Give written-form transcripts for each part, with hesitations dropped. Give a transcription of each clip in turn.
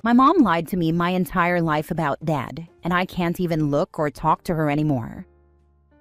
My mom lied to me my entire life about Dad, and I can't even look or talk to her anymore.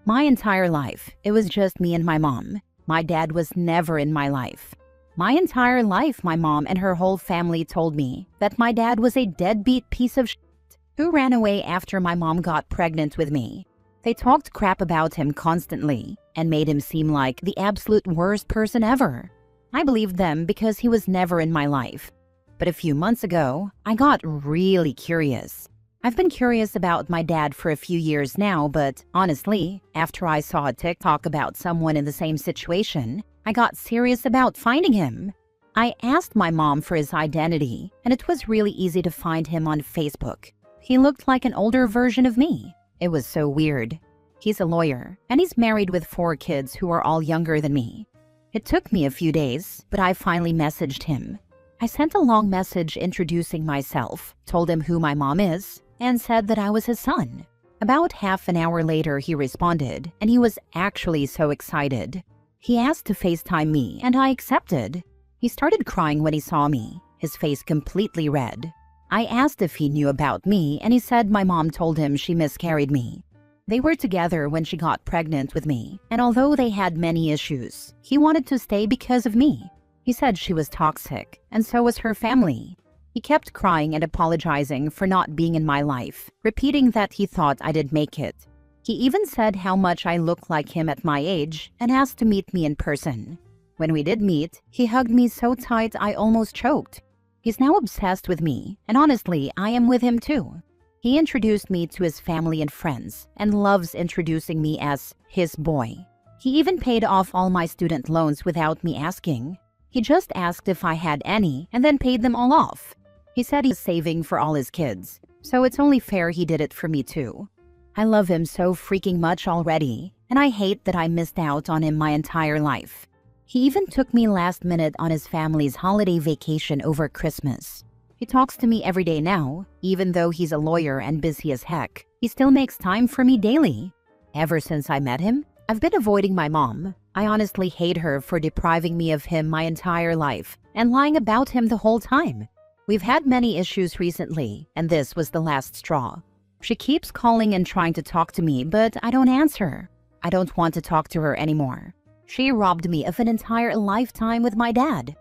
My entire life, it was just me and my mom. My dad was never in my life. My entire life, my mom and her whole family told me that my dad was a deadbeat piece of shit who ran away after my mom got pregnant with me. They talked crap about him constantly and made him seem like the absolute worst person ever. I believed them because he was never in my life. But a few months ago, I got really curious. I've been curious about my dad for a few years now, but honestly, after I saw a TikTok about someone in the same situation, I got serious about finding him. I asked my mom for his identity, and it was really easy to find him on Facebook. He looked like an older version of me. It was so weird. He's a lawyer, and he's married with 4 kids who are all younger than me. It took me a few days, but I finally messaged him. I sent a long message introducing myself, told him who my mom is, and said that I was his son. About half an hour later, he responded, and he was actually so excited. He asked to FaceTime me, and I accepted. He started crying when he saw me, his face completely red. I asked if he knew about me, and he said my mom told him she miscarried me. They were together when she got pregnant with me, and although they had many issues, he wanted to stay because of me. He said she was toxic, and so was her family. He kept crying and apologizing for not being in my life, repeating that he thought I did make it. He even said how much I look like him at my age and asked to meet me in person. When we did meet, he hugged me so tight I almost choked. He's now obsessed with me, and honestly, I am with him too. He introduced me to his family and friends and loves introducing me as his boy. He even paid off all my student loans without me asking. He just asked if I had any and then paid them all off. He said he's saving for all his kids, so it's only fair he did it for me too. I love him so freaking much already, and I hate that I missed out on him my entire life. He even took me last minute on his family's holiday vacation over Christmas. He talks to me every day now, even though he's a lawyer and busy as heck. He still makes time for me daily. Ever since I met him, I've been avoiding my mom. I honestly hate her for depriving me of him my entire life and lying about him the whole time. We've had many issues recently, and this was the last straw. She keeps calling and trying to talk to me, but I don't answer. I don't want to talk to her anymore. She robbed me of an entire lifetime with my dad.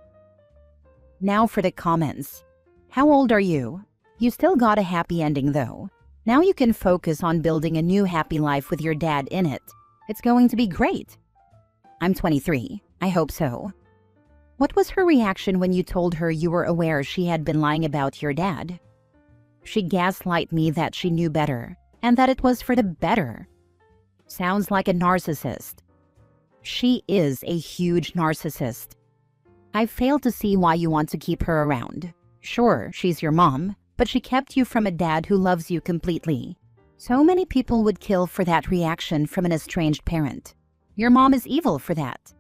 Now for the comments. How old are you? You still got a happy ending though. Now you can focus on building a new happy life with your dad in it. It's going to be great. I'm 23. I hope so. What was her reaction when you told her you were aware she had been lying about your dad? She gaslighted me that she knew better, and that it was for the better. Sounds like a narcissist. She is a huge narcissist. I fail to see why you want to keep her around. Sure, she's your mom, but she kept you from a dad who loves you completely. So many people would kill for that reaction from an estranged parent. Your mom is evil for that.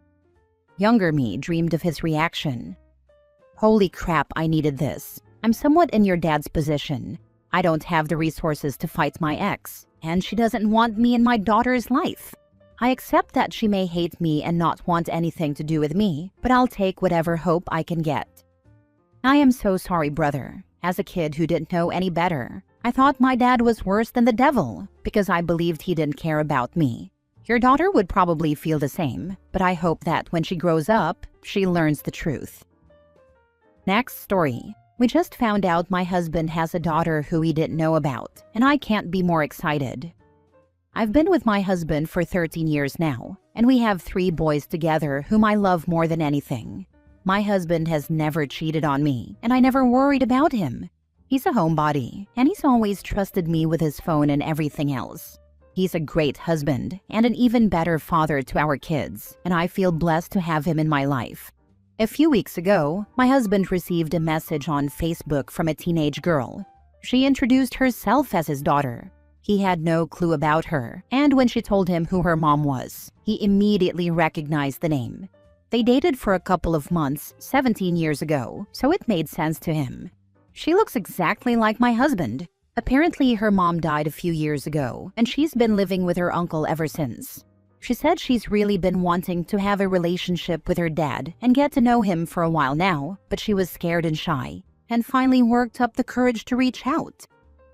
Younger me dreamed of his reaction. Holy crap, I needed this. I'm somewhat in your dad's position. I don't have the resources to fight my ex, and she doesn't want me in my daughter's life. I accept that she may hate me and not want anything to do with me, but I'll take whatever hope I can get. I am so sorry, brother. As a kid who didn't know any better, I thought my dad was worse than the devil because I believed he didn't care about me. Your daughter would probably feel the same, but I hope that when she grows up, she learns the truth. Next story. We just found out my husband has a daughter who he didn't know about, and I can't be more excited. I've been with my husband for 13 years now, and we have 3 boys together whom I love more than anything. My husband has never cheated on me, and I never worried about him. He's a homebody, and he's always trusted me with his phone and everything else. He's a great husband and an even better father to our kids, and I feel blessed to have him in my life. A few weeks ago, my husband received a message on Facebook from a teenage girl. She introduced herself as his daughter. He had no clue about her, and when she told him who her mom was, he immediately recognized the name. They dated for a couple of months 17 years ago, so it made sense to him. She looks exactly like my husband. Apparently, her mom died a few years ago, and she's been living with her uncle ever since. She said she's really been wanting to have a relationship with her dad and get to know him for a while now, but she was scared and shy. and finally worked up the courage to reach out.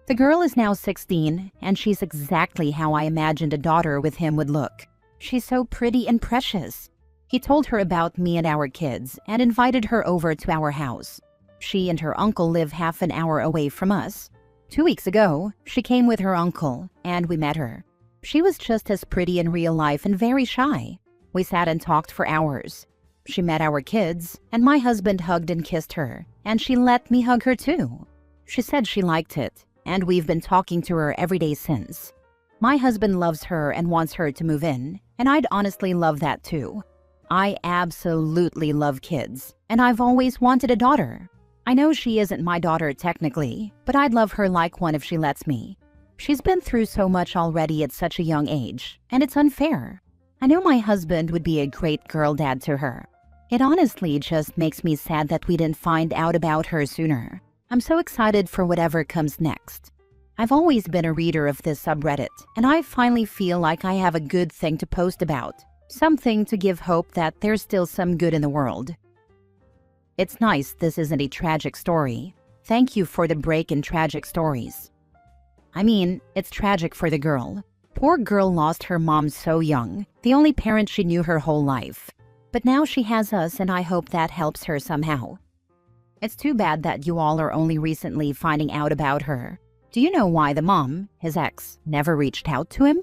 The girl is now 16, and she's exactly how I imagined a daughter with him would look. She's so pretty and precious. He told her about me and our kids and invited her over to our house. She and her uncle live half an hour away from us. 2 weeks ago, she came with her uncle, and we met her. She was just as pretty in real life and very shy. We sat and talked for hours. She met our kids, and my husband hugged and kissed her, and she let me hug her too. She said she liked it, and we've been talking to her every day since. My husband loves her and wants her to move in, and I'd honestly love that too. I absolutely love kids, and I've always wanted a daughter. I know she isn't my daughter technically, but I'd love her like one if she lets me. She's been through so much already at such a young age, and it's unfair. I know my husband would be a great girl dad to her. It honestly just makes me sad that we didn't find out about her sooner. I'm so excited for whatever comes next. I've always been a reader of this subreddit, and I finally feel like I have a good thing to post about. Something to give hope that there's still some good in the world. It's nice this isn't a tragic story. Thank you for the break in tragic stories. I mean, it's tragic for the girl. Poor girl lost her mom so young, the only parent she knew her whole life. But now she has us, and I hope that helps her somehow. It's too bad that you all are only recently finding out about her. Do you know why the mom, his ex, never reached out to him?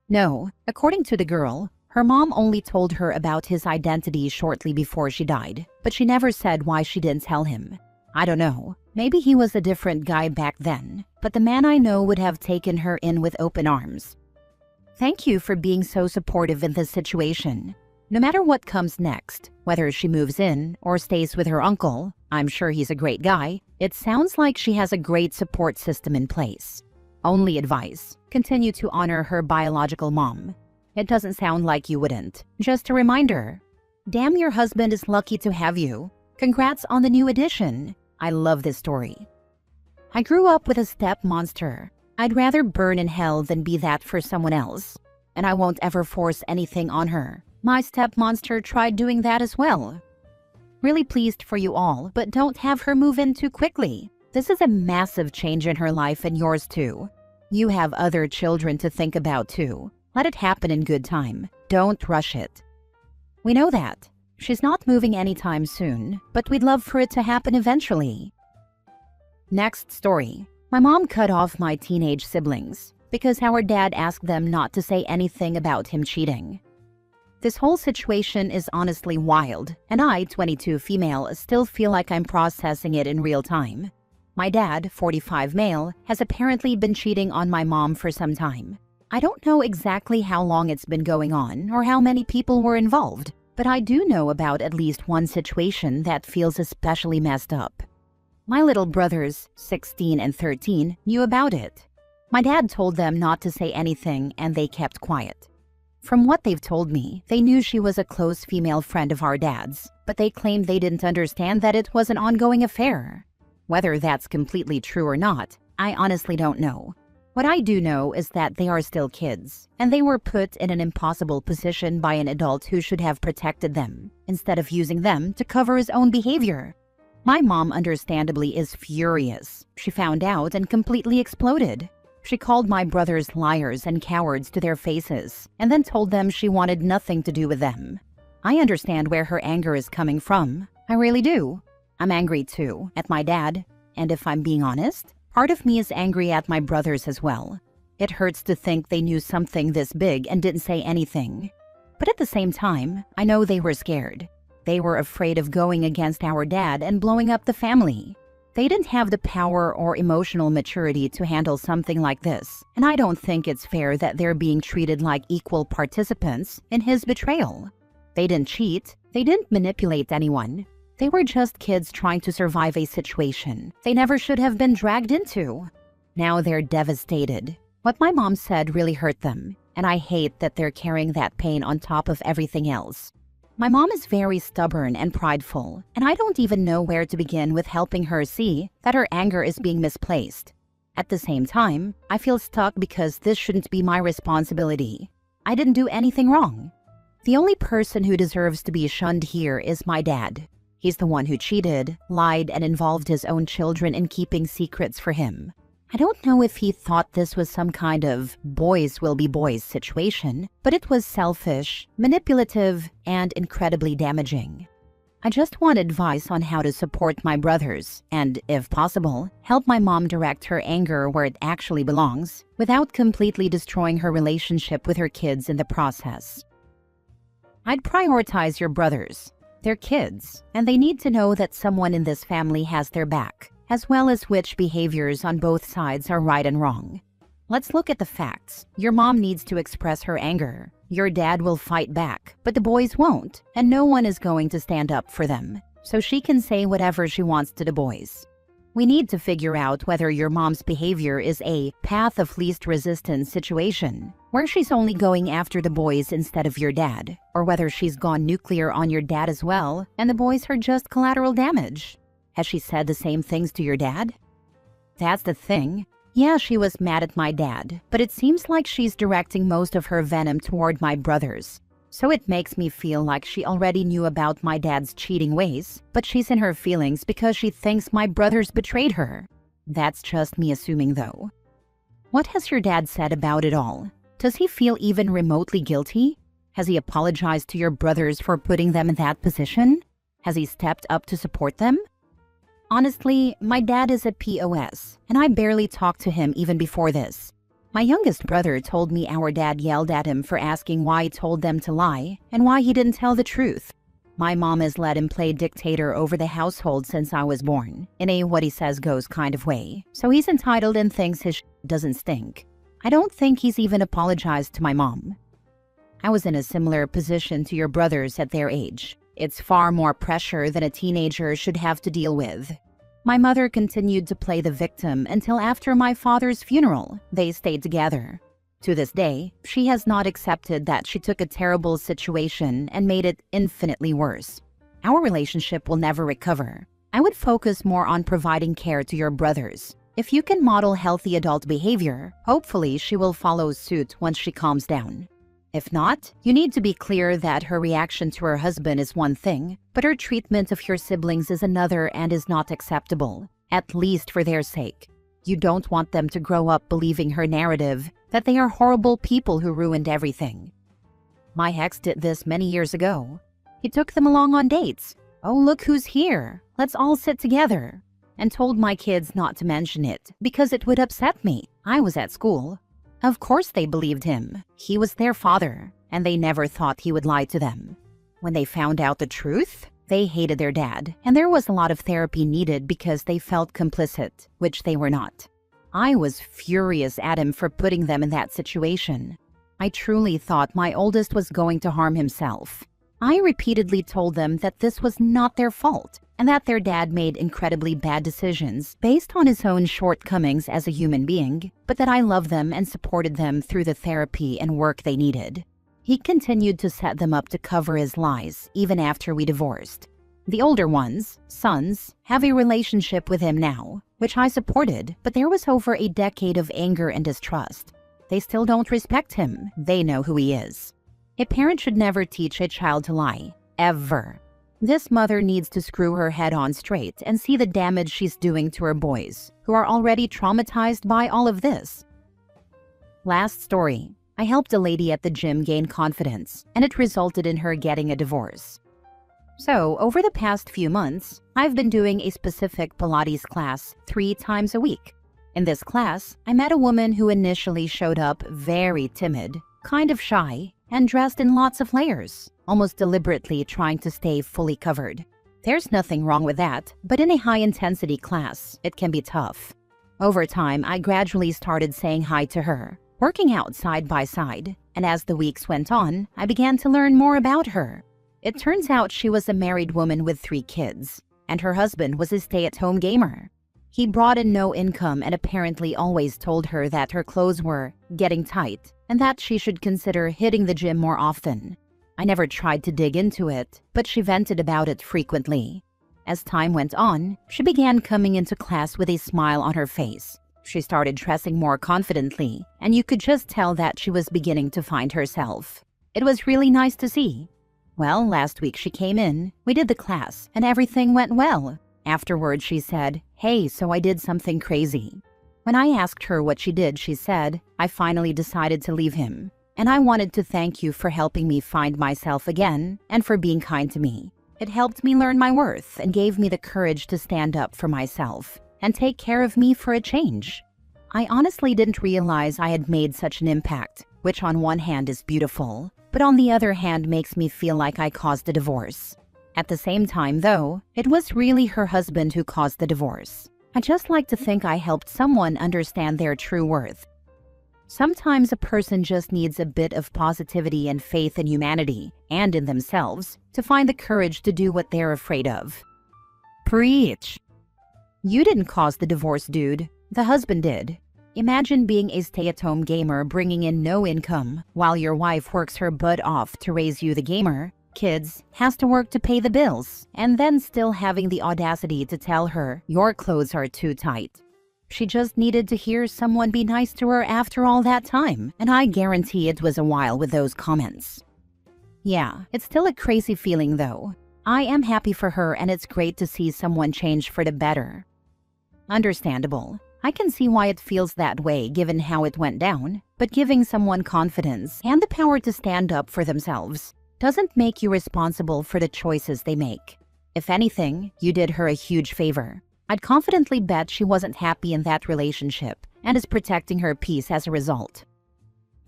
No, according to the girl, her mom only told her about his identity shortly before she died, but she never said why she didn't tell him. I don't know, maybe he was a different guy back then, but the man I know would have taken her in with open arms. Thank you for being so supportive in this situation. No matter what comes next, whether she moves in or stays with her uncle, I'm sure he's a great guy, it sounds like she has a great support system in place. Only advice, continue to honor her biological mom. It doesn't sound like you wouldn't. Just a reminder. Damn, your husband is lucky to have you. Congrats on the new addition. I love this story. I grew up with a step monster. I'd rather burn in hell than be that for someone else. And I won't ever force anything on her. My step monster tried doing that as well. Really pleased for you all, but don't have her move in too quickly. This is a massive change in her life and yours too. You have other children to think about too. Let it happen in good time. Don't rush it. We know that. She's not moving anytime soon, but we'd love for it to happen eventually. Next story. My mom cut off my teenage siblings because our dad asked them not to say anything about him cheating. This whole situation is honestly wild, and I, 22 female, still feel like I'm processing it in real time. My dad, 45 male, has apparently been cheating on my mom for some time. I don't know exactly how long it's been going on or how many people were involved, but I do know about at least one situation that feels especially messed up. My little brothers, 16 and 13, knew about it. My dad told them not to say anything, and they kept quiet. From what they've told me, they knew she was a close female friend of our dad's, but they claimed they didn't understand that it was an ongoing affair. Whether that's completely true or not, I honestly don't know. What I do know is that they are still kids, and they were put in an impossible position by an adult who should have protected them, instead of using them to cover his own behavior. My mom understandably is furious. She found out and completely exploded. She called my brothers liars and cowards to their faces, and then told them she wanted nothing to do with them. I understand where her anger is coming from. I really do. I'm angry too, at my dad, and if I'm being honest, part of me is angry at my brothers as well. It hurts to think they knew something this big and didn't say anything. But at the same time, I know they were scared. They were afraid of going against our dad and blowing up the family. They didn't have the power or emotional maturity to handle something like this, and I don't think it's fair that they're being treated like equal participants in his betrayal. They didn't cheat. They didn't manipulate anyone. They were just kids trying to survive a situation they never should have been dragged into. Now they're devastated. What my mom said really hurt them, and I hate that they're carrying that pain on top of everything else. My mom is very stubborn and prideful, and I don't even know where to begin with helping her see that her anger is being misplaced. At the same time, I feel stuck because this shouldn't be my responsibility. I didn't do anything wrong. The only person who deserves to be shunned here is my dad. He's the one who cheated, lied, and involved his own children in keeping secrets for him. I don't know if he thought this was some kind of boys will be boys situation, but it was selfish, manipulative, and incredibly damaging. I just want advice on how to support my brothers and, if possible, help my mom direct her anger where it actually belongs without completely destroying her relationship with her kids in the process. I'd prioritize your brothers. They're kids, and they need to know that someone in this family has their back, as well as which behaviors on both sides are right and wrong. Let's look at the facts. Your mom needs to express her anger. Your dad will fight back, but the boys won't, and no one is going to stand up for them, so she can say whatever she wants to the boys. We need to figure out whether your mom's behavior is a path of least resistance situation, where she's only going after the boys instead of your dad, or whether she's gone nuclear on your dad as well, and the boys are just collateral damage. Has she said the same things to your dad? That's the thing. Yeah, she was mad at my dad, but it seems like she's directing most of her venom toward my brothers. So it makes me feel like she already knew about my dad's cheating ways, but she's in her feelings because she thinks my brothers betrayed her. That's just me assuming though. What has your dad said about it all? Does he feel even remotely guilty? Has he apologized to your brothers for putting them in that position? Has he stepped up to support them? Honestly, my dad is a POS, and I barely talked to him even before this. My youngest brother told me our dad yelled at him for asking why he told them to lie and why he didn't tell the truth. My mom has let him play dictator over the household since I was born, in a what he says goes kind of way, so he's entitled and thinks his doesn't stink. I don't think he's even apologized to my mom. I was in a similar position to your brothers at their age. It's far more pressure than a teenager should have to deal with. My mother continued to play the victim until after my father's funeral. They stayed together. To this day, she has not accepted that she took a terrible situation and made it infinitely worse. Our relationship will never recover. I would focus more on providing care to your brothers. If you can model healthy adult behavior, hopefully she will follow suit once she calms down. If not, you need to be clear that her reaction to her husband is one thing, but her treatment of your siblings is another and is not acceptable, at least for their sake. You don't want them to grow up believing her narrative that they are horrible people who ruined everything. My ex did this many years ago. He took them along on dates. Oh, look who's here. Let's all sit together. And told my kids not to mention it because it would upset me. I was at school. Of course they believed him. He was their father, and they never thought he would lie to them. When they found out the truth, they hated their dad, and there was a lot of therapy needed because they felt complicit, which they were not. I was furious at him for putting them in that situation. I truly thought my oldest was going to harm himself. I repeatedly told them that this was not their fault, and that their dad made incredibly bad decisions based on his own shortcomings as a human being, but that I loved them and supported them through the therapy and work they needed. He continued to set them up to cover his lies, even after we divorced. The older ones, sons, have a relationship with him now, which I supported, but there was over a decade of anger and distrust. They still don't respect him. They know who he is. A parent should never teach a child to lie, ever. This mother needs to screw her head on straight and see the damage she's doing to her boys, who are already traumatized by all of this. Last story. I helped a lady at the gym gain confidence, and it resulted in her getting a divorce. So, over the past few months, I've been doing a specific Pilates class 3 times a week. In this class, I met a woman who initially showed up very timid, kind of shy, and dressed in lots of layers, almost deliberately trying to stay fully covered. There's nothing wrong with that, but in a high-intensity class, it can be tough. Over time, I gradually started saying hi to her, working out side by side, and as the weeks went on, I began to learn more about her. It turns out she was a married woman with 3 kids, and her husband was a stay-at-home gamer. He brought in no income and apparently always told her that her clothes were getting tight and that she should consider hitting the gym more often. I never tried to dig into it, but she vented about it frequently. As time went on, she began coming into class with a smile on her face. She started dressing more confidently, and you could just tell that she was beginning to find herself. It was really nice to see. Well, last week she came in, we did the class, and everything went well. Afterwards, she said, "Hey, so I did something crazy." When I asked her what she did, she said, "I finally decided to leave him. And I wanted to thank you for helping me find myself again and for being kind to me. It helped me learn my worth and gave me the courage to stand up for myself and take care of me for a change." I honestly didn't realize I had made such an impact, which on one hand is beautiful, but on the other hand makes me feel like I caused a divorce. At the same time, though, it was really her husband who caused the divorce. I just like to think I helped someone understand their true worth. Sometimes a person just needs a bit of positivity and faith in humanity and in themselves to find the courage to do what they're afraid of. Preach! You didn't cause the divorce, dude. The husband did. Imagine being a stay-at-home gamer bringing in no income while your wife works her butt off to raise you, the gamer, kids, has to work to pay the bills, and then still having the audacity to tell her your clothes are too tight. She just needed to hear someone be nice to her after all that time, and I guarantee it was a while with those comments. Yeah, it's still a crazy feeling though. I am happy for her and it's great to see someone change for the better. Understandable. I can see why it feels that way given how it went down, but giving someone confidence and the power to stand up for themselves doesn't make you responsible for the choices they make. If anything, you did her a huge favor. I'd confidently bet she wasn't happy in that relationship and is protecting her peace as a result.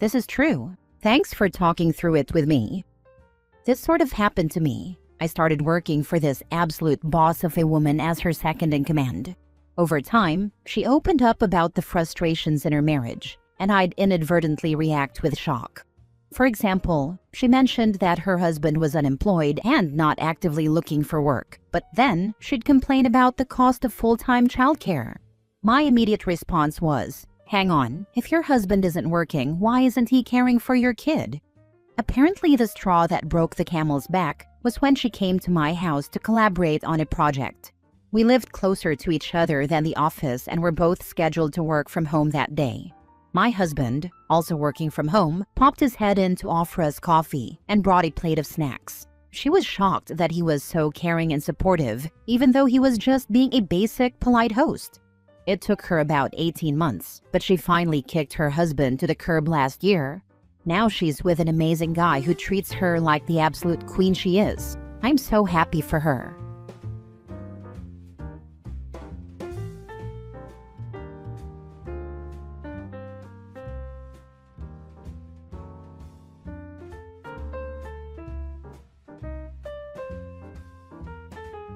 This is true. Thanks for talking through it with me. This sort of happened to me. I started working for this absolute boss of a woman as her second in command. Over time, she opened up about the frustrations in her marriage, and I'd inadvertently react with shock. For example, she mentioned that her husband was unemployed and not actively looking for work, but then she'd complain about the cost of full-time childcare. My immediate response was, "Hang on, if your husband isn't working, why isn't he caring for your kid?" Apparently, the straw that broke the camel's back was when she came to my house to collaborate on a project. We lived closer to each other than the office and were both scheduled to work from home that day. My husband, also working from home, popped his head in to offer us coffee and brought a plate of snacks. She was shocked that he was so caring and supportive, even though he was just being a basic, polite host. It took her about 18 months, but she finally kicked her husband to the curb last year. Now she's with an amazing guy who treats her like the absolute queen she is. I'm so happy for her.